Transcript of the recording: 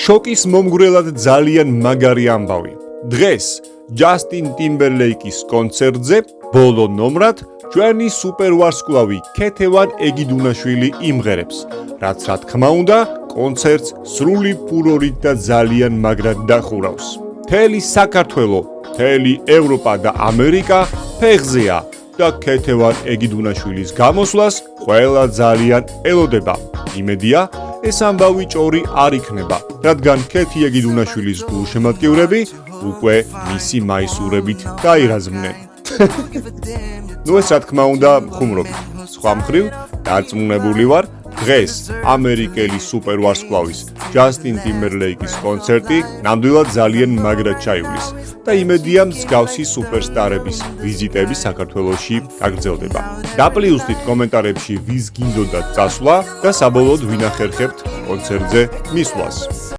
შოკის მომგვრელად ძალიან მაგარი ამბავი. დღეს ჯასტინ ტიმბერლეიკის კონცერტზე ბოლო ნომრად ჩვენი სუპერვარსკვლავი ქეთევან ეგიდუნაშვილი იმღერებს, რაც რა თქმა უნდა კონცერტს სრული ფურორით და ძალიან მაგრად დახურავს. მთელი საქართველო, მთელი ევროპა და ამერიკა ფეხზეა და ქეთევან ეგიდუნაშვილის გამოსვლას ყველა ძალიან ელოდება. იმედია, ეს ამბავი ჭორი არ იქნება, რადგან ქეთი ეგიდუნაშვილის გულშემატკივრები უკვე მისი მაისურებით გაირაზმნენ. ნუ ეს რა თქმა უნდა ხუმრობთ. სხვა მხრივ დარწმუნებული ვარ, დღეს ამერიკელი სუპერვარსკვლავის ჯასტინ ტიმბერლეიკის კონცერტი ნამდვილად ძალიან მაგრად ჩაივლის და იმედია მსგავსი სუპერსტარების ვიზიტები საქართველოში გაგრძელდება. დაპლიუსტით კომენტარებში ვის გინდოდათ წასვლა და საბოლოოდ ვინახერხებთ კონცერტზე მისვლას.